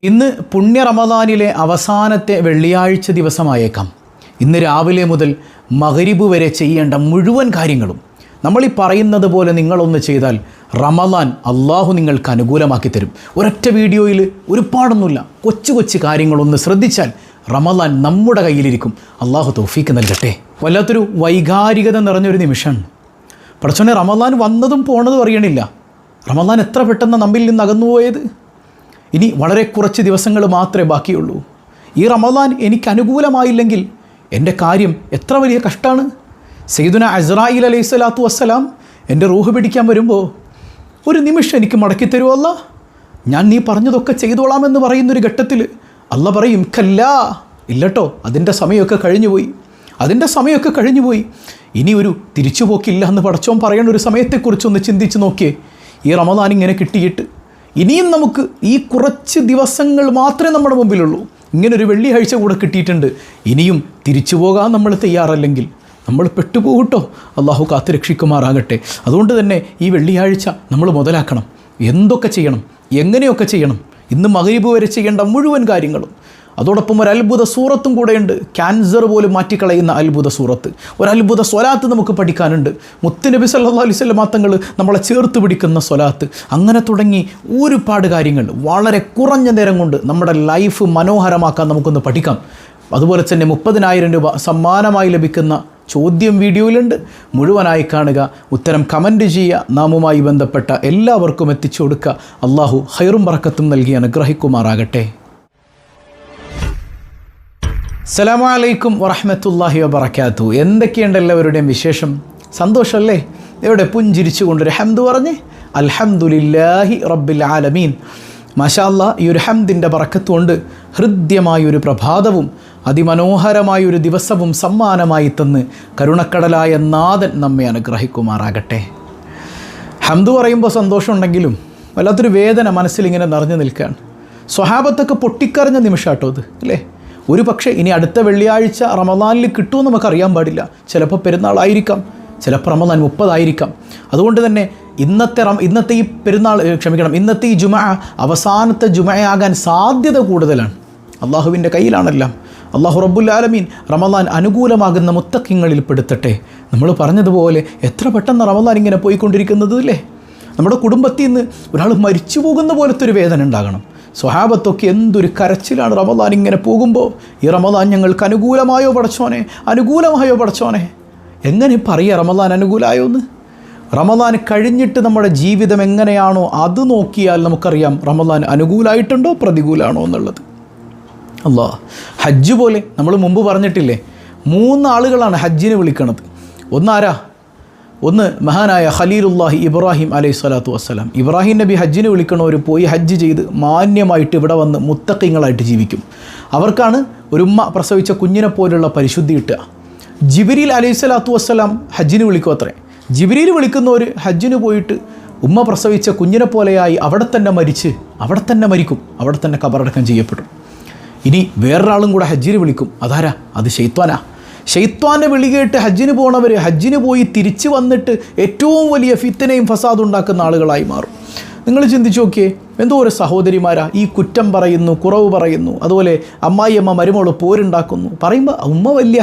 ഇന്ന് പുണ്യ റമദാനിലെ അവസാനത്തെ വെള്ളിയാഴ്ച ദിവസമായേക്കാം. ഇന്ന് രാവിലെ മുതൽ മഗ്‌രിബ് വരെ ചെയ്യേണ്ട മുഴുവൻ കാര്യങ്ങളും നമ്മൾ ഈ പറയുന്നത് പോലെ നിങ്ങളൊന്ന് ചെയ്താൽ റമദാൻ അള്ളാഹു നിങ്ങൾക്ക് അനുകൂലമാക്കി തരും. ഒരൊറ്റ വീഡിയോയിൽ ഒരുപാടൊന്നുമില്ല, കൊച്ചു കൊച്ചു കാര്യങ്ങളൊന്ന് ശ്രദ്ധിച്ചാൽ റമദാൻ നമ്മുടെ കയ്യിലിരിക്കും. അള്ളാഹു തൗഫീക്ക് നൽകട്ടെ. വല്ലാത്തൊരു വൈകാരികത നിറഞ്ഞൊരു നിമിഷമാണ്. പടച്ചോനെ, റമദാൻ വന്നതും പോണതും അറിയണില്ല. റമദാൻ എത്ര പെട്ടെന്ന് നമ്മിൽ നിന്ന് അകന്നുപോയത്. ഇനി വളരെ കുറച്ച് ദിവസങ്ങൾ മാത്രമേ ബാക്കിയുള്ളൂ. ഈ റമദാൻ എനിക്ക് അനുകൂലമായില്ലെങ്കിൽ എൻ്റെ കാര്യം എത്ര വലിയ കഷ്ടമാണ്. സയ്യിദുന അസ്രായീൽ അലൈഹി സ്വലാത്തു വസ്സലാം എൻ്റെ റൂഹ് പിടിക്കാൻ വരുമ്പോൾ ഒരു നിമിഷം എനിക്ക് മടക്കി തരുമോ അല്ലാ, ഞാൻ നീ പറഞ്ഞതൊക്കെ ചെയ്തോളാമെന്ന് പറയുന്നൊരു ഘട്ടത്തിൽ അല്ല പറയും കല്ലാ, ഇല്ലട്ടോ, അതിൻ്റെ സമയമൊക്കെ കഴിഞ്ഞുപോയി, ഇനി ഒരു തിരിച്ചുപോക്കില്ല എന്ന് പടച്ചോൻ പറയുന്ന ഒരു സമയത്തെക്കുറിച്ചൊന്ന് ചിന്തിച്ച് നോക്കിയേ. ഈ റമദാൻ ഇങ്ങനെ കിട്ടിയിട്ട് ഇനിയും നമുക്ക് ഈ കുറച്ച് ദിവസങ്ങൾ മാത്രമേ നമ്മുടെ മുമ്പിലുള്ളൂ. ഇങ്ങനൊരു വെള്ളിയാഴ്ച കൂടെ കിട്ടിയിട്ടുണ്ട്. ഇനിയും തിരിച്ചു പോകാൻ നമ്മൾ തയ്യാറല്ലെങ്കിൽ നമ്മൾ പെട്ടുപോകട്ടോ. അള്ളാഹു കാത്ത് രക്ഷിക്കുമാറാകട്ടെ. അതുകൊണ്ട് തന്നെ ഈ വെള്ളിയാഴ്ച നമ്മൾ മുതലാക്കണം. എന്തൊക്കെ ചെയ്യണം, എങ്ങനെയൊക്കെ ചെയ്യണം, ഇന്ന് മഗ്‌രിബ് വരെ ചെയ്യേണ്ട മുഴുവൻ കാര്യങ്ങളും. അതോടൊപ്പം ഒരു അത്ഭുത സൂറത്തും കൂടെയുണ്ട്. ക്യാൻസർ പോലും മാറ്റിക്കളയുന്ന അത്ഭുത സൂറത്ത്. ഒരു അത്ഭുത സ്വലാത്ത് നമുക്ക് പഠിക്കാനുണ്ട്. മുത്തുനബി സല്ലല്ലാഹു അലൈഹി വസല്ലം തങ്ങൾ നമ്മളെ ചേർത്ത് പിടിക്കുന്ന സ്വലാത്ത്. അങ്ങനെ തുടങ്ങി ഒരുപാട് കാര്യങ്ങൾ വളരെ കുറഞ്ഞ നേരം കൊണ്ട് നമ്മുടെ ലൈഫ് മനോഹരമാക്കാൻ നമുക്കൊന്ന് പഠിക്കാം. അതുപോലെ തന്നെ 30,000 രൂപ സമ്മാനമായി ലഭിക്കുന്ന ചോദ്യം വീഡിയോയിലുണ്ട്. മുഴുവനായി കാണുക, ഉത്തരം കമൻറ്റ് ചെയ്യുക, നാമുമായി ബന്ധപ്പെട്ട എല്ലാവർക്കും എത്തിച്ചു കൊടുക്കുക. അള്ളാഹു ഖൈറും ബറക്കത്തും നൽകി അനുഗ്രഹിക്കുമാറാകട്ടെ. അസ്സലാമു അലൈക്കും വറഹ്മത്തുള്ളാഹി വബറകാതുഹു. എന്തൊക്കെയുണ്ട് എല്ലാവരുടെയും വിശേഷം? സന്തോഷമല്ലേ? എവിടെ പുഞ്ചിരിച്ചു കൊണ്ടൊരു ഹംദ് പറഞ്ഞ് അൽഹംദുലില്ലാഹി റബ്ബിൽ ആലമീൻ. മാഷാ അല്ലാഹ്, ഈ ഒരു ഹംദിൻ്റെ ബറക്കത്ത് കൊണ്ട് ഹൃദ്യമായൊരു പ്രഭാതവും അതിമനോഹരമായൊരു ദിവസവും സമ്മാനമായി തന്ന് കരുണക്കടലായ നാഥൻ നമ്മെ അനുഗ്രഹിക്കുമാറാകട്ടെ. ഹംദ് പറയുമ്പോൾ സന്തോഷമുണ്ടെങ്കിലും വല്ലാത്തൊരു വേദന മനസ്സിലിങ്ങനെ നിറഞ്ഞു നിൽക്കുകയാണ്. സ്വഹാബത്തൊക്കെ പൊട്ടിക്കരഞ്ഞ നിമിഷാട്ടോ ഇത്, അല്ലേ? ഒരു പക്ഷേ ഇനി അടുത്ത വെള്ളിയാഴ്ച റമദാനിൽ കിട്ടുമെന്ന് നമുക്കറിയാൻ പാടില്ല. ചിലപ്പോൾ പെരുന്നാളായിരിക്കാം, ചിലപ്പോൾ റമദാൻ 30 ആയിരിക്കാം. അതുകൊണ്ട് തന്നെ ഇന്നത്തെ ഈ ഇന്നത്തെ ഈ ജുമഅ അവസാനത്തെ ജുമഅയാകാൻ സാധ്യത കൂടുതലാണ്. അള്ളാഹുവിൻ്റെ കയ്യിലാണെല്ലാം. അള്ളാഹു റബ്ബുൽ ആലമീൻ റമദാൻ അനുകൂലമാകുന്ന മുത്തഖീങ്ങളിൽ പെടുത്തട്ടെ. നമ്മൾ പറഞ്ഞതുപോലെ എത്ര പെട്ടെന്ന് റമദാൻ ഇങ്ങനെ പോയിക്കൊണ്ടിരിക്കുന്നത് അല്ലേ? നമ്മുടെ കുടുംബത്തിൽ നിന്ന് ഒരാൾ മരിച്ചു പോകുന്ന പോലത്തെ ഒരു വേദന ഉണ്ടാകണം. സ്വഹാബത്തൊക്കെ എന്തൊരു കരച്ചിലാണ് റമദാൻ ഇങ്ങനെ പോകുമ്പോൾ. ഈ റമദാൻ ഞങ്ങൾക്ക് അനുകൂലമായോ പടച്ചോനെ. എങ്ങനെ പറയുക റമദാൻ അനുകൂലമായോ എന്ന്? റമദാൻ കഴിഞ്ഞിട്ട് നമ്മുടെ ജീവിതം എങ്ങനെയാണോ അത് നോക്കിയാൽ നമുക്കറിയാം റമദാൻ അനുകൂലമായിട്ടുണ്ടോ പ്രതികൂലമാണോ എന്നുള്ളത്. അല്ലാഹ്, ഹജ്ജ് പോലെ നമ്മൾ മുമ്പ് പറഞ്ഞിട്ടില്ലേ, 3 ആളുകളാണ് ഹജ്ജിന് വിളിക്കണത്. ഒന്ന് മഹാനായ ഖലീലുല്ലാഹി ഇബ്രാഹിം അലൈഹി സ്വലാത്തു വസ്സലാം. ഇബ്രാഹിം നബി ഹജ്ജിന് വിളിക്കണവർ പോയി ഹജ്ജ് ചെയ്ത് മാന്യമായിട്ട് ഇവിടെ വന്ന് മുത്തഖീങ്ങളായിട്ട് ജീവിക്കും. അവർക്കാണ് ഒരു ഉമ്മ പ്രസവിച്ച കുഞ്ഞിനെ പോലുള്ള പരിശുദ്ധി കിട്ടുക. ജിബ്രീൽ അലൈഹി സ്വലാത്തു വസ്സലാം ഹജ്ജിന് വിളിക്കും അത്രേ. ജിബ്രീൽ വിളിക്കുന്നവർ ഹജ്ജിന് പോയിട്ട് ഉമ്മ പ്രസവിച്ച കുഞ്ഞിനെ പോലെയായി അവിടെ തന്നെ മരിക്കും, അവിടെ തന്നെ ഖബറടക്കം ചെയ്യപ്പെടും. ഇനി വേറൊരാളും കൂടെ ഹജ്ജിന് വിളിക്കും. അതാരാ? അത് ഷെയ്ത്വാൻ്റെ വിളി കേട്ട് ഹജ്ജിന് പോണവർ ഹജ്ജിന് പോയി തിരിച്ചു വന്നിട്ട് ഏറ്റവും വലിയ ഫിത്തനയും ഫസാദും ഉണ്ടാക്കുന്ന ആളുകളായി മാറും. നിങ്ങൾ ചിന്തിച്ചു നോക്കിയേ, എന്തോ ഒരു സഹോദരിമാരാ ഈ കുറ്റം പറയുന്നു, കുറവ് പറയുന്നു. അതുപോലെ അമ്മായിയമ്മ മരുമോള് പോരുണ്ടാക്കുന്നു. പറയുമ്പോൾ ഉമ്മ വലിയ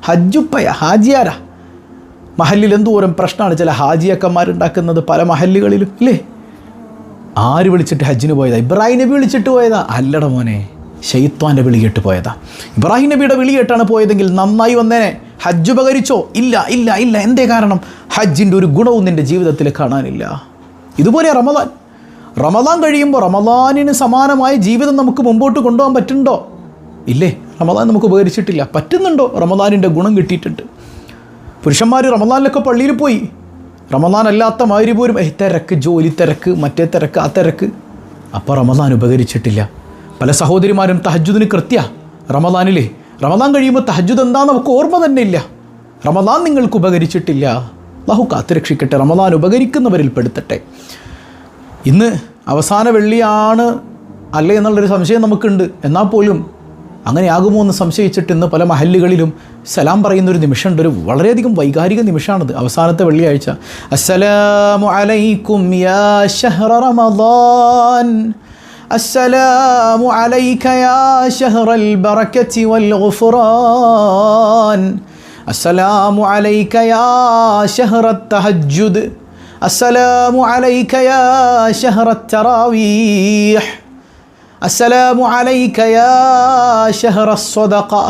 ഹജ്ജുപ്പയാ, ഹാജിയാരാ. മഹല്ലിൽ എന്തോരം പ്രശ്നമാണ് ചില ഹാജിയക്കന്മാരുണ്ടാക്കുന്നത് പല മഹല്ലുകളിലും, ഇല്ലേ? ആര് വിളിച്ചിട്ട് ഹജ്ജിന് പോയതാ? ഇബ്രാഹിം നബി വിളിച്ചിട്ട് പോയതാ? അല്ലട മോനെ, ഷെയ്ത്വാൻ്റെ വിളി കേട്ട് പോയതാ. ഇബ്രാഹിം നബിയുടെ വിളി കേട്ടാണ് പോയതെങ്കിൽ നന്നായി വന്നേനെ. ഹജ്ജ് ഉപകരിച്ചോ? ഇല്ല. എന്തേ കാരണം? ഹജ്ജിൻ്റെ ഒരു ഗുണവും നിൻ്റെ ജീവിതത്തിൽ കാണാനില്ല. ഇതുപോലെ റമദാൻ കഴിയുമ്പോൾ റമദാനിന് സമാനമായ ജീവിതം നമുക്ക് മുമ്പോട്ട് കൊണ്ടുപോകാൻ പറ്റുന്നുണ്ടോ? ഇല്ലേ? റമദാൻ നമുക്ക് ഉപകരിച്ചിട്ടില്ല. പറ്റുന്നുണ്ടോ? റമദാനിൻ്റെ ഗുണം കിട്ടിയിട്ടുണ്ട്. പുരുഷന്മാർ റമദാനിലൊക്കെ പള്ളിയിൽ പോയി. റമദാൻ അല്ലാത്ത മഗ്‌രിബ് പോലും തിരക്ക്, ജോലി തിരക്ക്, മറ്റേ തിരക്ക്, ആ തിരക്ക്. അപ്പോൾ റമദാൻ ഉപകരിച്ചിട്ടില്ല. പല സഹോദരിമാരും തഹജ്ജുദിന് റമദാനിലെ റമദാൻ കഴിയുമ്പോൾ തഹജ്ജുദ് എന്താണെന്ന് നമുക്ക് ഓർമ്മ തന്നെ ഇല്ല. റമദാൻ നിങ്ങൾക്ക് ഉപകരിച്ചിട്ടില്ല. അല്ലാഹു കാത്തുരക്ഷിക്കട്ടെ, റമദാൻ ഉപകരിക്കുന്നവരിൽ പെടുത്തട്ടെ. ഇന്ന് അവസാന വെള്ളിയാണ് അല്ലേ എന്നുള്ളൊരു സംശയം നമുക്കുണ്ട്. എന്നാൽ പോലും അങ്ങനെയാകുമോ എന്ന് സംശയിച്ചിട്ട് ഇന്ന് പല മഹല്ലുകളിലും സലാം പറയുന്നൊരു നിമിഷമുണ്ട്. ഒരു വളരെയധികം വൈകാരിക നിമിഷമാണിത്. അവസാനത്തെ വെള്ളിയാഴ്ച അസ്സലാമു അലൈക്കും യാ ശഹ്റ റമദാൻ السلام عليك يا شهر البركة والغفران السلام عليك يا شهر التهجد السلام عليك يا شهر التراويح السلام عليك يا شهر الصدقة.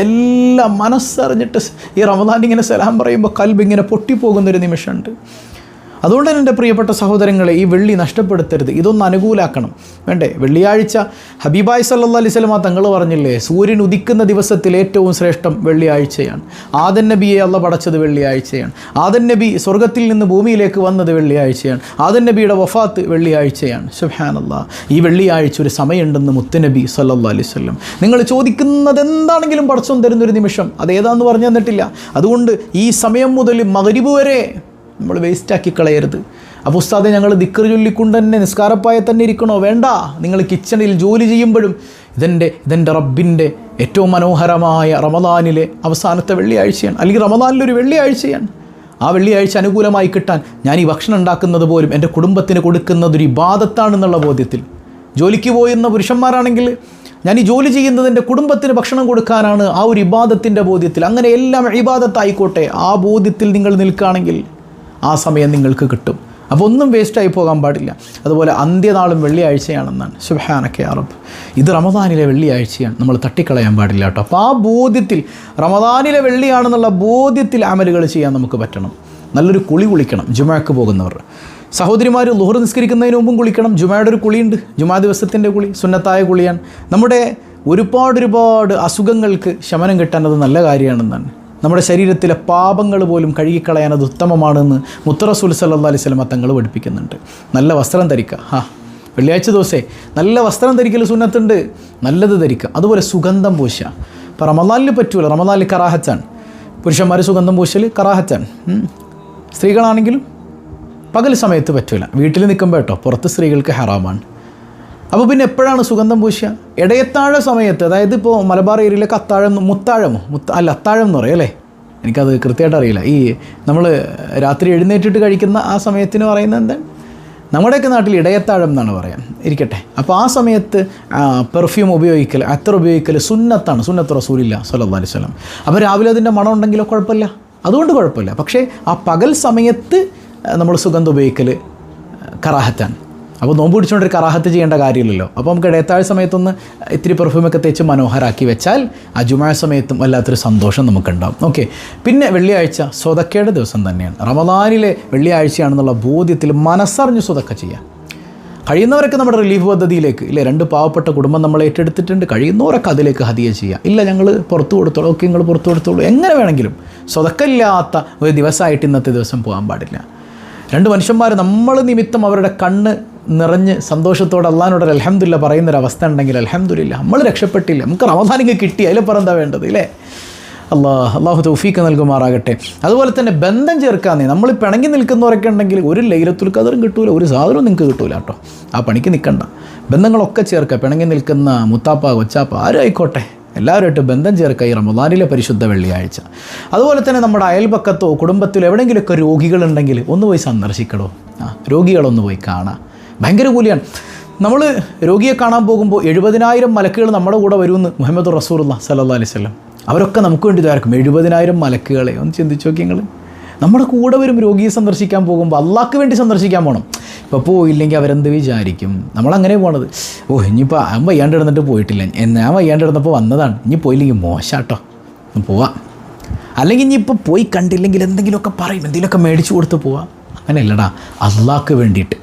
എല്ലാം മനസ്സറിഞ്ഞിട്ട് ഈ റമദാൻ ഇങ്ങനെ സലാം പറയുമ്പോൾ കൽബ് ഇങ്ങനെ പൊട്ടിപ്പോകുന്നൊരു നിമിഷമുണ്ട്. അതുകൊണ്ട് തന്നെ എൻ്റെ പ്രിയപ്പെട്ട സഹോദരങ്ങളെ, ഈ വെള്ളി നഷ്ടപ്പെടുത്തരുത്. ഇതൊന്ന് അനുകൂലാക്കണം വേണ്ടേ? വെള്ളിയാഴ്ച ഹബീബായ് സല്ലല്ലാഹു അലൈഹി വസല്ലം തങ്ങൾ പറഞ്ഞില്ലേ, സൂര്യൻ ഉദിക്കുന്ന ദിവസത്തിൽ ഏറ്റവും ശ്രേഷ്ഠം വെള്ളിയാഴ്ചയാണ്. ആദൻ നബിയെ അള്ളാഹ് പടച്ചത് വെള്ളിയാഴ്ചയാണ്. ആദൻ നബി സ്വർഗത്തിൽ നിന്ന് ഭൂമിയിലേക്ക് വന്നത് വെള്ളിയാഴ്ചയാണ്. ആദൻ നബിയുടെ വഫാത്ത് വെള്ളിയാഴ്ചയാണ്. സുബ്ഹാനല്ലാഹ്. ഈ വെള്ളിയാഴ്ച ഒരു സമയമുണ്ടെന്ന് മുത്തുനബി സല്ലല്ലാഹു അലൈഹി വസല്ലം. നിങ്ങൾ ചോദിക്കുന്നത് എന്താണെങ്കിലും പടച്ചോൻ തരുന്നൊരു നിമിഷം, അതേതാന്ന് പറഞ്ഞു തന്നിട്ടില്ല. അതുകൊണ്ട് ഈ സമയം മുതൽ മഗ്രിബ് വരെ നമ്മൾ വേസ്റ്റാക്കി കളയരുത്. അപ്പോൾ ഉസ്താദെ, ഞങ്ങൾ ദിക്ർ ചൊല്ലിക്കൊണ്ട് തന്നെ നിസ്കാരപ്പായ തന്നെ ഇരിക്കണോ? വേണ്ട. നിങ്ങൾ കിച്ചണിൽ ജോലി ചെയ്യുമ്പോഴും ഇതെൻ്റെ റബ്ബിൻ്റെ ഏറ്റവും മനോഹരമായ റമദാനിലെ അവസാനത്തെ വെള്ളിയാഴ്ചയാണ്, അല്ലെങ്കിൽ റമദാനിലൊരു വെള്ളിയാഴ്ചയാണ്. ആ വെള്ളിയാഴ്ച അനുകൂലമായി കിട്ടാൻ ഞാൻ ഈ ഭക്ഷണം ഉണ്ടാക്കുന്നത് പോലും എൻ്റെ കുടുംബത്തിന് കൊടുക്കുന്നതൊരു ഇബാദത്താണെന്നുള്ള ബോധ്യത്തിൽ, ജോലിക്ക് പോയിരുന്ന പുരുഷന്മാരാണെങ്കിൽ ഞാൻ ഈ ജോലി ചെയ്യുന്നത് എൻ്റെ കുടുംബത്തിന് ഭക്ഷണം കൊടുക്കാനാണ്, ആ ഒരു ഇബാദത്തിൻ്റെ ബോധ്യത്തിൽ, അങ്ങനെ എല്ലാം ഇബാദത്തായിക്കോട്ടെ, ആ ബോധ്യത്തിൽ നിങ്ങൾ നിൽക്കുകയാണെങ്കിൽ ആ സമയം നിങ്ങൾക്ക് കിട്ടും. അപ്പോൾ ഒന്നും വേസ്റ്റായി പോകാൻ പാടില്ല. അതുപോലെ അന്ത്യനാളും വെള്ളിയാഴ്ചയാണെന്നാണ്. സുബ്ഹാനക യാ റബ്ബ്, ഇത് റമദാനിലെ വെള്ളിയാഴ്ചയാണ്, നമ്മൾ തട്ടിക്കളയാൻ പാടില്ല കേട്ടോ. അപ്പോൾ ആ ബോധ്യത്തിൽ, റമദാനിലെ വെള്ളിയാണെന്നുള്ള ബോധ്യത്തിൽ അമലുകൾ ചെയ്യാൻ നമുക്ക് പറ്റണം. നല്ലൊരു കുളി കുളിക്കണം ജുമഅക്ക് പോകുന്നവർ. സഹോദരിമാർ ളുഹർ നിസ്കരിക്കുന്നതിന് മുമ്പും കുളിക്കണം. ജുമയുടെ ഒരു കുളിയുണ്ട്, ജുമാ ദിവസത്തിൻ്റെ കുളി സുന്നത്തായ കുളിയാണ്. നമ്മുടെ ഒരുപാട് അസുഖങ്ങൾക്ക് ശമനം കിട്ടാൻ അത് നല്ല കാര്യമാണെന്നാണ്. നമ്മുടെ ശരീരത്തിലെ പാപങ്ങൾ പോലും കഴുകിക്കളയാൻ അത് ഉത്തമമാണെന്ന് മുത്തറസൂൽ സല്ലല്ലാഹു അലൈഹി വസല്ലം തങ്ങൾ പഠിപ്പിക്കുന്നുണ്ട്. നല്ല വസ്ത്രം ധരിക്കുക. വെള്ളിയാഴ്ച ദിവസേ നല്ല വസ്ത്രം ധരിക്കൽ സുന്നത്തുണ്ട്, നല്ലത് ധരിക്കുക. അതുപോലെ സുഗന്ധം പൂശുക. ഇപ്പോൾ റമദാനിൽ പറ്റൂല, റമദാനിൽ കറാഹത്താണ്. പുരുഷന്മാർ സുഗന്ധം പൂശൽ കറാഹത്താണ്. സ്ത്രീകളാണെങ്കിലും പകൽ സമയത്ത് പറ്റൂല, വീട്ടിൽ നിൽക്കുമ്പോൾ കേട്ടോ. പുറത്ത് സ്ത്രീകൾക്ക് ഹറാമാണ്. അപ്പോൾ പിന്നെ എപ്പോഴാണ് സുഗന്ധം പൂശുക? ഇടയത്താഴ സമയത്ത്. അതായത് ഇപ്പോൾ മലബാർ ഏരിയയിലൊക്കെ അത്താഴം, അത്താഴം എന്ന് പറയും അല്ലേ, എനിക്കത് കൃത്യമായിട്ട് അറിയില്ല. ഈ നമ്മൾ രാത്രി എഴുന്നേറ്റിട്ട് കഴിക്കുന്ന ആ സമയത്തിന് പറയുന്നത് എന്താണ്? നമ്മുടെയൊക്കെ നാട്ടിൽ ഇടയത്താഴം എന്നാണ് പറയാം, ഇരിക്കട്ടെ. അപ്പോൾ ആ സമയത്ത് പെർഫ്യൂം ഉപയോഗിക്കൽ, അത്തർ ഉപയോഗിക്കൽ സുന്നത്താണ്, സുന്നത്ത് റസൂലില്ലാഹി സ്വല്ലല്ലാഹു അലൈഹി വസല്ലം. അപ്പോൾ രാവിലെ അതിൻ്റെ മണം ഉണ്ടെങ്കിലോ കുഴപ്പമില്ല, അതുകൊണ്ട് കുഴപ്പമില്ല. പക്ഷേ ആ പകൽ സമയത്ത് നമ്മൾ സുഗന്ധം ഉപയോഗിക്കൽ കറാഹത്താണ്. അപ്പോൾ നോമ്പ് പിടിച്ചുകൊണ്ടൊരു കറാഹത്ത് ചെയ്യേണ്ട കാര്യമില്ലല്ലോ. അപ്പോൾ നമുക്ക് ഇടയത്താഴ സമയത്തൊന്ന് ഇത്തിരി പെർഫ്യൂമൊക്കെ തേച്ച് മനോഹരാക്കി വെച്ചാൽ ആ ജുമാ സമയത്തും വല്ലാത്തൊരു സന്തോഷം നമുക്കുണ്ടാവും. ഓക്കെ. പിന്നെ വെള്ളിയാഴ്ച സ്വതക്കയുടെ ദിവസം തന്നെയാണ്. റമദാനിലെ വെള്ളിയാഴ്ചയാണെന്നുള്ള ബോധ്യത്തിൽ മനസ്സറിഞ്ഞ് സ്വതക്ക ചെയ്യാം. കഴിയുന്നവരൊക്കെ നമ്മുടെ റിലീഫ് പദ്ധതിയിലേക്ക് ഇല്ലേ, 2 പാവപ്പെട്ട കുടുംബം നമ്മൾ ഏറ്റെടുത്തിട്ടുണ്ട്, കഴിയുന്നവരൊക്കെ അതിലേക്ക് ഹദിയ ചെയ്യുക. ഇല്ല ഞങ്ങൾ പുറത്തു കൊടുത്തോളൂ, ഓക്കെ നിങ്ങൾ പുറത്തു കൊടുത്തോളൂ, എങ്ങനെ വേണമെങ്കിലും. സ്വതക്കയില്ലാത്ത ഒരു ദിവസമായിട്ട് ഇന്നത്തെ ദിവസം പോകാൻ പാടില്ല. 2 മനുഷ്യന്മാർ നമ്മൾ നിമിത്തം അവരുടെ കണ്ണ് നിറഞ്ഞ് സന്തോഷത്തോടെ അള്ളാഹിനോട് അൽഹംദുലില്ലാ പറയുന്നൊരവസ്ഥ ഉണ്ടെങ്കിൽ അൽഹംദുലില്ലാ നമ്മൾ രക്ഷപ്പെട്ടില്ല. നമുക്ക് റമദാനിക്ക് കിട്ടി, അതിലെപ്പുറം എന്താ വേണ്ടത് ഇല്ലേ? അള്ളാഹു തൗഫീഖ് നൽകുമാറാകട്ടെ. അതുപോലെ തന്നെ ബന്ധം ചേർക്കാന്നേ, നമ്മൾ പിണങ്ങി നിൽക്കുന്നവരൊക്കെ ഉണ്ടെങ്കിൽ ഒരു ലൈലത്തുൽ ഖദറും കിട്ടൂല, ഒരു സാധനവും നിങ്ങൾക്ക് കിട്ടൂല കേട്ടോ. ആ പണിക്ക് നിൽക്കണ്ട, ബന്ധങ്ങളൊക്കെ ചേർക്കുക. പിണങ്ങി നിൽക്കുന്ന മുത്താപ്പ കൊച്ചാപ്പ ആരും ആയിക്കോട്ടെ, എല്ലാവരുമായിട്ട് ബന്ധം ചേർക്കുക ഈ റമദാനിലെ പരിശുദ്ധ വെള്ളിയാഴ്ച. അതുപോലെ തന്നെ നമ്മുടെ അയൽപക്കത്തോ കുടുംബത്തിലോ എവിടെയെങ്കിലുമൊക്കെ രോഗികളുണ്ടെങ്കിൽ ഒന്ന് പോയി സന്ദർശിക്കണോ. രോഗികളൊന്ന് പോയി കാണാം, ഭയങ്കര കൂലിയാണ്. നമ്മൾ രോഗിയെ കാണാൻ പോകുമ്പോൾ 70,000 മലക്കുകൾ നമ്മുടെ കൂടെ വരുമെന്ന് മുഹമ്മദ് റസൂലുള്ളാഹി സ്വല്ലല്ലാഹു അലൈഹി വസല്ലം. അവരൊക്കെ നമുക്ക് വേണ്ടി ഇതായിരിക്കും. 70,000 മലക്കുകളെ ഒന്ന് ചിന്തിച്ച് നോക്കി നിങ്ങൾ. നമ്മുടെ കൂടെ വരും രോഗിയെ സന്ദർശിക്കാൻ പോകുമ്പോൾ. അള്ളാഹ്ക്ക് വേണ്ടി സന്ദർശിക്കാൻ പോകണം. ഇപ്പോൾ പോയില്ലെങ്കിൽ അവരെന്ത് വിചാരിക്കും? നമ്മളങ്ങനെ പോണത്. ഇനിയിപ്പോൾ ഞാൻ വയ്യാണ്ട് കിടന്നിട്ട് പോയിട്ടില്ല, ഞാൻ വയ്യാണ്ട് കിടന്നപ്പോൾ വന്നതാണ്, ഇനി പോയില്ലെങ്കിൽ മോശാട്ടോ, പോവാം. അല്ലെങ്കിൽ ഇനിയിപ്പോൾ പോയി കണ്ടില്ലെങ്കിൽ എന്തെങ്കിലുമൊക്കെ പറയും, എന്തെങ്കിലുമൊക്കെ മേടിച്ചു കൊടുത്ത് പോവാം. അങ്ങനെയല്ലടാ, അള്ളാഹ്ക്ക് വേണ്ടിയിട്ട്.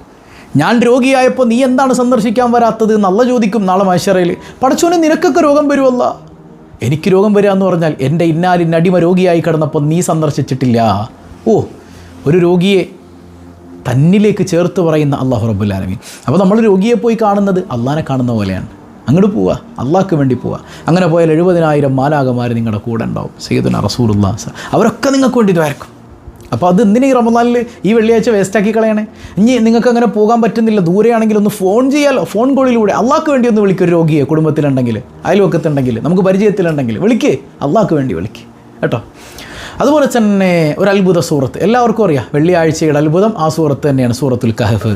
ഞാൻ രോഗിയായപ്പോൾ നീ എന്താണ് സന്ദർശിക്കാൻ വരാത്തത് എന്ന് അള്ളാഹ് ചോദിക്കും നാളെ മഹ്ശറയിൽ. പടച്ചോനെ നിനക്കൊക്കെ രോഗം വരുമല്ല, എനിക്ക് രോഗം വരിക എന്ന് പറഞ്ഞാൽ എൻ്റെ ഇന്നാലിനടിമ രോഗിയായി കിടന്നപ്പോൾ നീ സന്ദർശിച്ചിട്ടില്ല. ഒരു രോഗിയെ തന്നിലേക്ക് ചേർത്ത് പറയുന്ന അല്ലാഹു റബ്ബുൽ ആലമീൻ. അപ്പോൾ നമ്മൾ രോഗിയെ പോയി കാണുന്നത് അള്ളാഹിനെ കാണുന്ന പോലെയാണ്. അങ്ങോട്ട് പോവുക, അള്ളാഹ്ക്ക് വേണ്ടി പോവുക. അങ്ങനെ പോയാൽ 70,000 മാലാഖമാർ നിങ്ങളുടെ കൂടെ ഉണ്ടാവും. സയ്യിദുനാ റസൂലുള്ളാഹി, അവരൊക്കെ നിങ്ങൾക്ക് വേണ്ടി ഇതായിരിക്കും. അപ്പോൾ അത് എന്തിനാ ഈ റമദാനിൽ ഈ വെള്ളിയാഴ്ച വേസ്റ്റാക്കി കളയണേ? ഇനി നിങ്ങൾക്ക് അങ്ങനെ പോകാൻ പറ്റുന്നില്ല, ദൂരെയാണെങ്കിൽ ഒന്ന് ഫോൺ ചെയ്യാമല്ലോ, ഫോൺ കോളിലൂടെ അള്ളാഹ്ക്ക് വേണ്ടി ഒന്ന് വിളിക്കുക. ഒരു രോഗിയെ കുടുംബത്തിലുണ്ടെങ്കിൽ, അയൽവക്കത്തുണ്ടെങ്കിൽ, നമുക്ക് പരിചയത്തിലുണ്ടെങ്കിൽ വിളിക്കേ, അള്ളാഹ്ക്ക് വേണ്ടി വിളിക്കുക കേട്ടോ. അതുപോലെ തന്നെ ഒരു അത്ഭുത സൂറത്ത് എല്ലാവർക്കും അറിയാം, വെള്ളിയാഴ്ചയുടെ അത്ഭുതം ആ സൂറത്ത് തന്നെയാണ്, സൂറത്തുൽ കഹഫ്.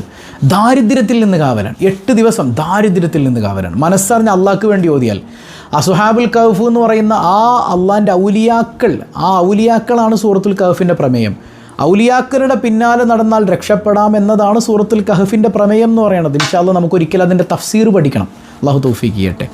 ദാരിദ്ര്യത്തിൽ നിന്ന് കാവലാണ്, 8 ദിവസം ദാരിദ്ര്യത്തിൽ നിന്ന് കാവലാണ്. മനസ്സറിഞ്ഞ് അള്ളാഹ്ക്ക് വേണ്ടി ഓതിയാൽ അസ്ഹാബുൽ കഹഫ് എന്ന് പറയുന്ന ആ അള്ളാഹിൻ്റെ ഔലിയാക്കൾ, ആ ഔലിയാക്കളാണ് സൂറത്തുൽ കഹഫിൻ്റെ പ്രമേയം. ഔലിയാക്കളുടെ പിന്നാലെ നടന്നാൽ രക്ഷപ്പെടാം എന്നതാണ് സൂറത്തുൽ കഹഫിൻ്റെ പ്രമേയം എന്ന് പറയുന്നത്. ഇൻഷാ അല്ലാഹ് നമുക്കൊരിക്കലും അതിൻ്റെ തഫ്സീർ പഠിക്കണം. അള്ളാഹു തൗഫീഖ് ചെയ്യട്ടെ.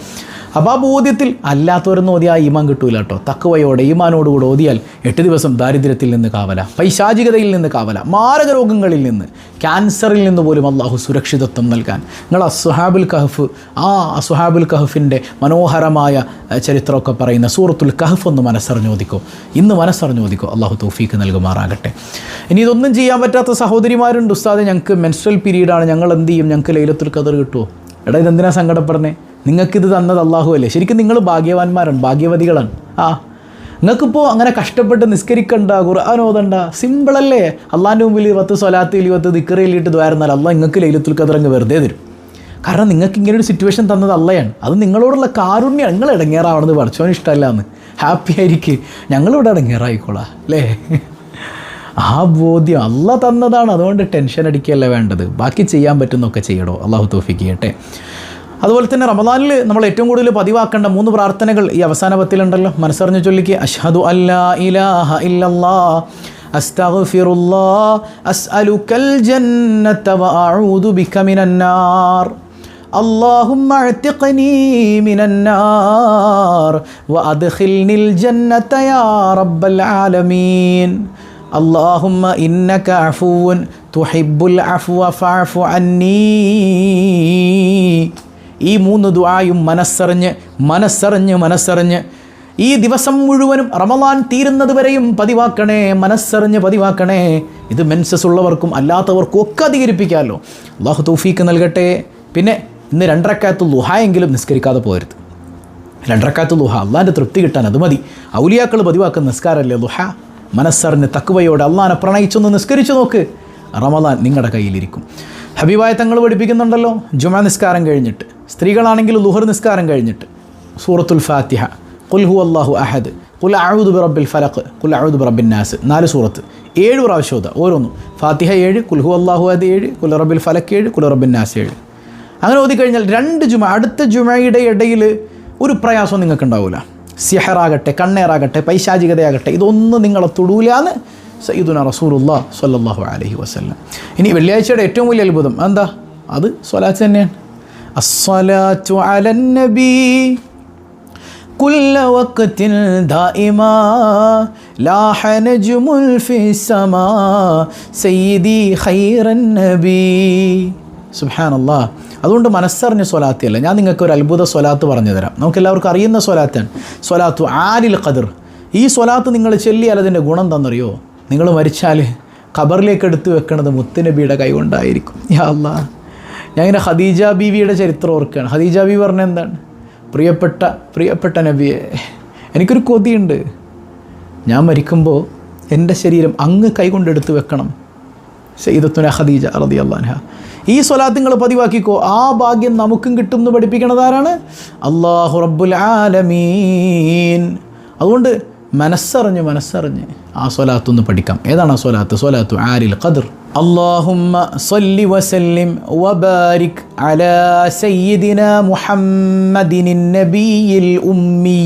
അപ്പോൾ ആ ബോധ്യത്തിൽ അല്ലാത്തവരെന്ന് ഓതിയാൽ ഈമാൻ കിട്ടൂല കേട്ടോ. തഖ്വയോടെ ഈമാനോടുകൂടെ ഓതിയാൽ 8 ദിവസം ദാരിദ്ര്യത്തിൽ നിന്ന് കാവല, പൈശാചികതയിൽ നിന്ന് കാവല, മാരക രോഗങ്ങളിൽ നിന്ന്, ക്യാൻസറിൽ നിന്ന് പോലും അള്ളാഹു സുരക്ഷിതത്വം നൽകാൻ. നിങ്ങൾ അസ്ഹാബുൽ കഹഫ്, ആ അസ്ഹാബുൽ കഹഫിൻ്റെ മനോഹരമായ ചരിത്രമൊക്കെ പറയുന്ന സൂറത്തുൽ കഹഫ് ഒന്ന് മനസ്സറിഞ്ഞോദിക്കോ, ഇന്ന് മനസ്സറിഞ്ഞോദിക്കോ. അള്ളാഹു തൗഫീഖ് നൽകുമാറാകട്ടെ. ഇനി ഇതൊന്നും ചെയ്യാൻ പറ്റാത്ത സഹോദരിമാരുണ്ട്. ഉസ്താദെ ഞങ്ങൾക്ക് മെൻസ്ട്രൽ പീരീഡാണ്, ഞങ്ങൾ എന്ത് ചെയ്യും, ഞങ്ങൾക്ക് ലൈലത്തുൽ ഖദർ കിട്ടുമോ? എടാ ഇതെന്തിനാ സങ്കടപ്പെടുന്നേ? നിങ്ങൾക്കിത് തന്നത് അള്ളാഹു അല്ലേ? ശരിക്കും നിങ്ങൾ ഭാഗ്യവാന്മാരാണ്, ഭാഗ്യവതികളാണ്. നിങ്ങൾക്കിപ്പോൾ അങ്ങനെ കഷ്ടപ്പെട്ട് നിസ്കരിക്കണ്ട, ഖുർആൻ ഓതണ്ട, സിമ്പിളല്ലേ? അള്ളാഹിൻ്റെ മുമ്പിൽ 10 സ്വലാത്ത് 20 ദിക്ർ ചൊല്ലിയിട്ട് ദ്വാരുന്നാൽ അള്ളാഹ് നിങ്ങൾക്ക് ലൈലത്തുൽ ഖദർ അങ്ങ് വെറുതെ തരും. കാരണം നിങ്ങൾക്ക് ഇങ്ങനൊരു സിറ്റുവേഷൻ തന്നത് അള്ളയാണ്. അത് നിങ്ങളോടുള്ള കാരുണ്യമാണ്. നിങ്ങൾ ഇടങ്ങേറാവണമെന്ന് പഠിച്ചോന് ഇഷ്ടമല്ല എന്ന്, ഹാപ്പി ആയിരിക്കും, ഞങ്ങളിവിടെ ഇടങ്ങേറായിക്കോളാം അല്ലേ? ആ ബോധ്യം അള്ളാഹ് തന്നതാണ്, അതുകൊണ്ട് ടെൻഷൻ അടിക്കുകയല്ല വേണ്ടത്. ബാക്കി ചെയ്യാൻ പറ്റുന്നൊക്കെ ചെയ്യണോ. അള്ളാഹു തൗഫീഖ് ചെയ്യട്ടെ. അതുപോലെ തന്നെ റമദാനിൽ നമ്മൾ ഏറ്റവും കൂടുതൽ പതിവാക്കേണ്ട 3 പ്രാർത്ഥനകൾ ഈ അവസാന പത്തിലുണ്ടല്ലോ. മനസ്സറിഞ്ഞ് ചൊല്ലിക്ക്. അഷ്ഹദു അല്ലാ ഇലാഹ ഇല്ലല്ലാഹ് അസ്തഗ്ഫിറുല്ലാഹ് അസ്അലുക്കൽ ജന്നത വഅഊദു ബിക മിനന്നാർ اللهم اعتقني من النار وأدخلني الجنة يا رب العالمين اللهم إنك عفو تحب العفو فاعف عني. ഈ 3 ദുആയും മനസ്സറിഞ്ഞ് ഈ ദിവസം മുഴുവനും റമദാൻ തീരുന്നത് വരെയും പതിവാക്കണേ, മനസ്സറിഞ്ഞ് പതിവാക്കണേ. ഇത് മെൻസസ് ഉള്ളവർക്കും അല്ലാത്തവർക്കും ഒക്കെ അധികരിപ്പിക്കാമല്ലോ. അല്ലാഹു തൗഫീഖ് നൽകട്ടെ. പിന്നെ ഇന്ന് 2 റക്അത്ത് ളുഹ എങ്കിലും നിസ്കരിക്കാതെ പോകരുത്. 2 റക്അത്ത് ളുഹ അള്ളാഹിൻ്റെ തൃപ്തി കിട്ടാൻ അത് മതി. ഔലിയാക്കൾ പതിവാക്കുന്ന നിസ്കാരമല്ലേ ളുഹ. മനസ്സറിഞ്ഞ് തഖ്വയോടെ അള്ളാഹിനെ പ്രണയിച്ചൊന്ന് നിസ്കരിച്ചു നോക്ക്, റമദാൻ നിങ്ങളുടെ കയ്യിലിരിക്കും. ഹബീബായ തങ്ങൾ പഠിപ്പിക്കുന്നുണ്ടല്ലോ, ജുമാ നിസ്കാരം കഴിഞ്ഞിട്ട്, സ്ത്രീകളാണെങ്കിൽ ളുഹർ നിസ്കാരം കഴിഞ്ഞിട്ട് സൂറത്തുൽ ഫാത്തിഹ, ഖുൽ ഹുവല്ലാഹു അഹദ്, ഖുൽ അഊദു ബിറബ്ബിൽ ഫലഖ്, ഖുൽ അഊദു ബിറബ്ബിൻ നാസ്, 4 സൂറത്ത് 7 പ്രാവശ്യം ഓതുക ഓരോന്നും. ഫാത്തിഹ 7, ഖുൽ ഹുവല്ലാഹു അഹദ് 7, ഖുൽ റബ്ബിൽ ഫലഖ് 7, ഖുൽ റബ്ബിൻ നാസ് 7. അങ്ങനെ ഓതിക്കഴിഞ്ഞാൽ 2 ജുമ, അടുത്ത ജുമയുടെ ഇടയിൽ ഒരു പ്രയാസവും നിങ്ങൾക്ക് ഉണ്ടാവില്ല. സിഹറാകട്ടെ, കണ്ണേറാകട്ടെ, പൈശാചികതയാകട്ടെ, ഇതൊന്നും നിങ്ങളെ തൊടൂലാന്ന് സയ്യിദുനാ റസൂലുള്ളാഹി സ്വല്ലല്ലാഹു അലൈഹി വസല്ലം. ഇനി വെള്ളിയാഴ്ചയുടെ ഏറ്റവും വലിയ അത്ഭുതം എന്താ? അത് സ്വലാത്ത് തന്നെയാണ്. അസ്സലാത്തു അലൻ നബി കുല്ല വഖ്തിൻ ദായിമാ ലാഹ നജ്മുൽ ഫിസ്സമാ സയ്യിദി ഖൈറൻ നബി. സുബ്ഹാനല്ലാഹ്. അതുകൊണ്ട് മനസ്സറിഞ്ഞ സ്വലാത്തിയല്ല, ഞാൻ നിങ്ങൾക്ക് ഒരു അത്ഭുത സ്വലാത്ത് പറഞ്ഞു തരാം. നമുക്കെല്ലാവർക്കും അറിയുന്ന സ്വലാത്താണ്, സ്വലാത്തു ആലിൽ ഖദർ. ഈ സ്വലാത്ത് നിങ്ങൾ ചൊല്ലിയാൽ അതിൻ്റെ ഗുണം തന്നറിയോ? നിങ്ങൾ മരിച്ചാൽ ഖബറിലേക്ക് എടുത്തു വെക്കണത് മുത്തുനബിയുടെ കൈ കൊണ്ടായിരിക്കും. യാ അല്ലാഹ്. ഞാൻ ഇങ്ങനെ ഖദീജ ബീവിയുടെ ചരിത്രം ഓർക്കുകയാണ്. ഖദീജ ബീവി പറഞ്ഞ എന്താണ്? പ്രിയപ്പെട്ട നബിയെ, എനിക്കൊരു കൊതിയുണ്ട്, ഞാൻ മരിക്കുമ്പോൾ എൻ്റെ ശരീരം അങ്ങ് കൈകൊണ്ടെടുത്ത് വെക്കണം. സയ്യിദത്തുനാ ഖദീജ റളിയല്ലാഹു അൻഹ. ഈ സ്വലാത്ത് നിങ്ങൾ പതിവാക്കിക്കോ, ആ ഭാഗ്യം നമുക്കും കിട്ടും എന്ന് പഠിപ്പിക്കണതാരാണ്? അല്ലാഹു റബ്ബുൽ ആലമീൻ. അതുകൊണ്ട് മനസ്സറിഞ്ഞ് ആ സ്വലാത്തൊന്ന് പഠിക്കാം. ഏതാണ് ആ സ്വലാത്ത്? സ്വലാത്തു ആലിൽ ഖദർ. അല്ലാഹുമ്മ സ്വല്ലി വസല്ലിം വബാരിക് അലാ സയ്യിദിനാ മുഹമ്മദിൻ നബിയിൽ ഉമ്മി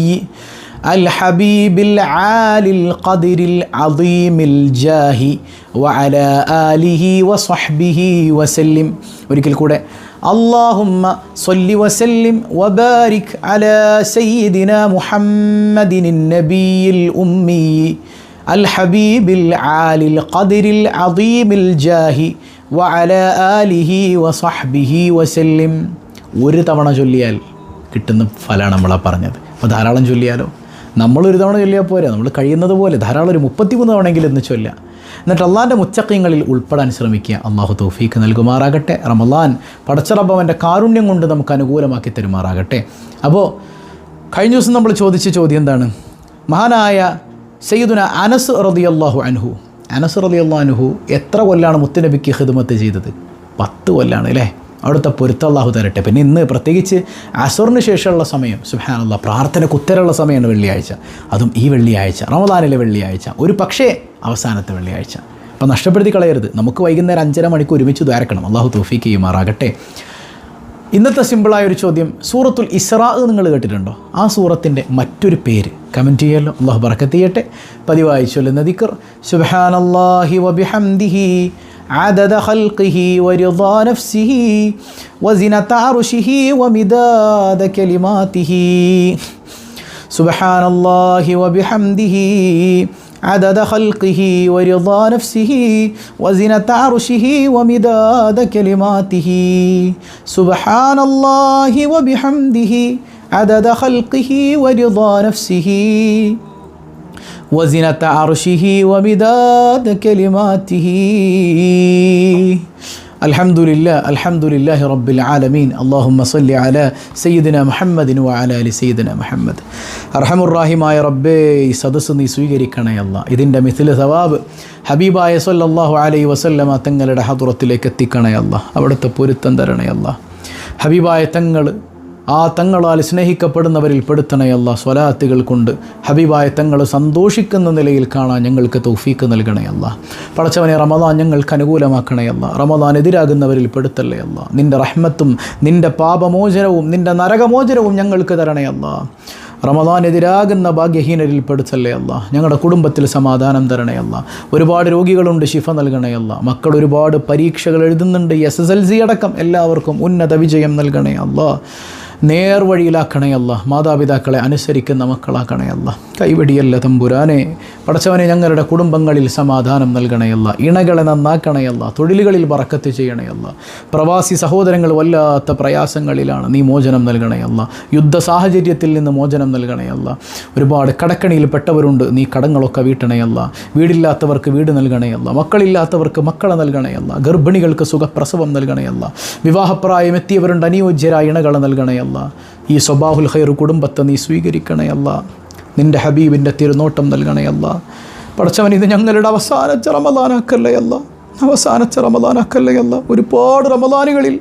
അൽ-ഹബീബിൽ ആലിൽ ഖദരിൽ അദീമിൽ ജാഹി വഅലാ ആലിഹി വസ്വഹ്ബിഹി വസല്ലിം. ഒരിക്കൽ കൂടെ, അല്ലാഹുമ്മ സ്വല്ലി വസല്ലിം വബാരിക് അലാ സയ്യിദിനാ മുഹമ്മദിൻ നബിയിൽ ഉമ്മി അൽ-ഹബീബിൽ ആലിൽ ഖദരിൽ അദീമിൽ ജാഹി വഅലാ ആലിഹി വസ്വഹ്ബിഹി വസല്ലിം. ഒരു തവണ ചൊല്ലിയാൽ കിട്ടുന്ന ഫലമാണ് നമ്മളാ പറഞ്ഞത്. അപ്പോൾ ധാരാളം ചൊല്ലിയാലോ? നമ്മളൊരു തവണ ചൊല്ലിയാൽ പോരാ, നമ്മൾ കഴിയുന്നത് പോലെ ധാരാളം ഒരു 33 തവണയെങ്കിലും എന്ന് ചൊല്ലുക. എന്നിട്ട് അള്ളാഹിൻ്റെ മുത്തഖീങ്ങളിൽ ഉൾപ്പെടാൻ ശ്രമിക്കുക. അള്ളാഹു തൗഫീഖ് നൽകുമാറാകട്ടെ. റമളാൻ പടച്ച റബ്ബ് അവൻ്റെ കാരുണ്യം കൊണ്ട് നമുക്ക് അനുകൂലമാക്കി തരുമാറാകട്ടെ. അപ്പോൾ കഴിഞ്ഞ ദിവസം നമ്മൾ ചോദിച്ച ചോദ്യം എന്താണ്? മഹാനായ സയ്യിദുന അനസ് റളിയല്ലാഹു അൻഹു, അനസ് റളിയല്ലാഹു അൻഹു എത്ര കൊല്ലാണ് മുത്തുനബിക്ക് ഖിദ്മത്ത് ചെയ്തത്? 10 കൊല്ലാണ് അല്ലേ? അവിടുത്തെ പൊരുത്തം അല്ലാഹു തരട്ടെ. പിന്നെ ഇന്ന് പ്രത്യേകിച്ച് അസറിന് ശേഷമുള്ള സമയം സുബ്ഹാനല്ലാഹ് പ്രാർത്ഥനയ്ക്ക് ഉത്തരമുള്ള സമയമാണ് വെള്ളിയാഴ്ച, അതും ഈ വെള്ളിയാഴ്ച, റമദാനിലെ വെള്ളിയാഴ്ച, ഒരു പക്ഷേ അവസാനത്തെ വെള്ളിയാഴ്ച. അപ്പോൾ നഷ്ടപ്പെടുത്തി കളയരുത്. നമുക്ക് വൈകുന്നേരം 5:30 മണിക്ക് ഒരുമിച്ച് ദ്വാരക്കണം. അല്ലാഹു തൗഫീഖ് ചെയ്യുമാറാകട്ടെ. ഇന്നത്തെ സിമ്പിളായൊരു ചോദ്യം, സൂറത്തുൽ ഇസ്രാ നിങ്ങൾ കേട്ടിട്ടുണ്ടോ? ആ സൂറത്തിൻ്റെ മറ്റൊരു പേര് കമൻറ്റ് ചെയ്യല്ലോ. അല്ലാഹു ബറക്കത്ത് ചെയ്യട്ടെ. പതിവായി ചൊല്ലുന്ന ദിക്ർ സുബ്ഹാനല്ലാഹി വബിഹംദിഹി عدد خلقه ورضا نفسه وزنة عرشه ومداد كلماته سبحان الله وبحمده عدد خلقه ورضا نفسه وزنة عرشه ومداد كلماته سبحان الله وبحمده عدد خلقه ورضا نفسه وزنة عرشه ومداد كلماته الحمد لله رب العالمين اللهم صل على سيدنا محمد وعلى آل سيدنا محمد. അർഹമുർറാഹിമായ റബ്ബേ, ഈ സദസ്സ് നീ സ്വീകരിക്കണേ അല്ലാ. ഇതിൻ്റെ മിഥില് സവാബ് ഹബീബായ സല്ലല്ലാഹു അലൈഹി വസല്ലമ തങ്ങളുടെ ഹദ്റത്തിലേക്ക് എത്തിക്കണേ അല്ലാ. അവിടുത്തെ പൊരുത്തം തരണേ അല്ലാ. ഹബീബായ തങ്ങൾ, ആ തങ്ങളാൽ സ്നേഹിക്കപ്പെടുന്നവരിൽ പെടുത്തണേ അല്ലാ. സ്വലാത്തുകൾ കൊണ്ട് ഹബീബായ തങ്ങൾ സന്തോഷിക്കുന്ന നിലയിൽ കാണാൻ ഞങ്ങൾക്ക് തൗഫീക്ക് നൽകണേ അല്ലാ. പടച്ചവനെ, റമദാൻ ഞങ്ങൾക്ക് അനുകൂലമാക്കണേ അല്ലാ. റമദാൻ എതിരാകുന്നവരിൽ പെടുത്തല്ലേ അല്ലാ. നിൻ്റെ റഹ്മത്തും നിൻ്റെ പാപമോചനവും നിൻ്റെ നരകമോചനവും ഞങ്ങൾക്ക് തരണേ അല്ലാ. റമദാൻ എതിരാകുന്ന ഭാഗ്യഹീനരിൽ പെടുത്തല്ലേ അല്ലാ. ഞങ്ങളുടെ കുടുംബത്തിൽ സമാധാനം തരണേ അല്ലാ. ഒരുപാട് രോഗികളുണ്ട്, ശിഫ നൽകണേ അല്ലാ. മക്കൾ ഒരുപാട് പരീക്ഷകൾ എഴുതുന്നുണ്ട്, SSLC അടക്കം എല്ലാവർക്കും ഉന്നത വിജയം നൽകണേ അല്ലാ. നേർവഴിയിലാക്കണേ അല്ലാ. മാതാപിതാക്കളെ അനുസരിക്കുന്ന മക്കളാക്കണേ അല്ലാ. കൈവടിയല്ല തമ്പുരാനെ. പടച്ചവനെ, ഞങ്ങളുടെ കുടുംബങ്ങളിൽ സമാധാനം നൽകണേ അല്ലാ. ഇണകളെ നന്നാക്കണേ അല്ലാ. തൊഴിലുകളിൽ ബറക്കത്ത് ചെയ്യണേ അല്ലാ. പ്രവാസി സഹോദരങ്ങൾ വല്ലാത്ത പ്രയാസങ്ങളിലാണ്, നീ മോചനം നൽകണേ അല്ലാ. യുദ്ധ സാഹചര്യത്തിൽ നിന്ന് മോചനം നൽകണേ അല്ലാ. ഒരുപാട് കടക്കണിയിൽപ്പെട്ടവരുണ്ട്, നീ കടങ്ങളൊക്കെ വീട്ടണേ അല്ലാ. വീടില്ലാത്തവർക്ക് വീട് നൽകണേ അല്ലാ. മക്കളില്ലാത്തവർക്ക് മക്കളെ നൽകണേ അല്ലാ. ഗർഭിണികൾക്ക് സുഖപ്രസവം നൽകണേ അല്ലാ. വിവാഹപ്രായം എത്തിയവരുണ്ട്, അനുയോജ്യരായ ഇണകളെ നൽകണേ അല്ലാ. ഈ സ്വബാഹുൽ ഖൈർ കുടുംബത്തെ നീ സ്വീകരിക്കണേ അല്ലാ. നിൻ്റെ ഹബീബിൻ്റെ തിരുനോട്ടം നൽകണേ അല്ലാ. പടച്ചവൻ, ഇത് ഞങ്ങളുടെ അവസാനത്തെ റമദാനാക്കല്ലേ അല്ലാ. അവസാനത്തെ റമദാനാക്കല്ലേ അല്ലാ. ഒരുപാട് റമദാനുകളിൽ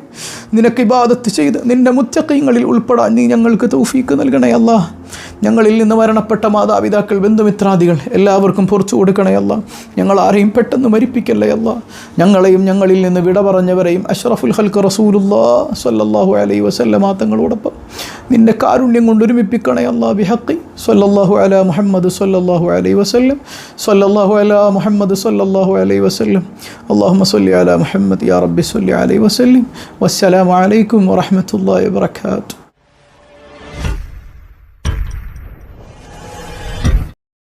നിനക്ക് ഇബാദത്ത് ചെയ്ത് നിൻ്റെ മുത്തഖീങ്ങളിൽ ഉൾപ്പെടാൻ നീ ഞങ്ങൾക്ക് തൗഫീക്ക് നൽകണേ അല്ലാ. ഞങ്ങളിൽ നിന്ന് മരണപ്പെട്ട മാതാപിതാക്കൾ, ബന്ധുമിത്രാദികൾ എല്ലാവർക്കും പുറത്തു കൊടുക്കണേ അല്ലാ. ഞങ്ങൾ ആരെയും പെട്ടെന്ന് മരിപ്പിക്കല്ലേ അല്ലാ. ഞങ്ങളെയും ഞങ്ങളിൽ നിന്ന് വിട പറഞ്ഞവരെയും അഷ്റഫുൽ ഖൽഖ് റസൂലുള്ളാഹി സ്വല്ലല്ലാഹു അലൈഹി വസല്ലമ തങ്ങളോടൊപ്പം നിൻ്റെ കാരുണ്യം കൊണ്ട് ഒരുമിപ്പിക്കണേ അല്ലാ. ബിഹഖി സ്വല്ലല്ലാഹു അലാ മുഹമ്മദ് സ്വല്ലല്ലാഹു അലൈഹി വസല്ലം സ്വല്ലല്ലാഹു അലാ മുഹമ്മദ് സ്വല്ലല്ലാഹു അലൈഹി വസല്ലം. اللهم صل على محمد يا رب صل عليه وسلم والسلام عليكم ورحمة الله وبركاته.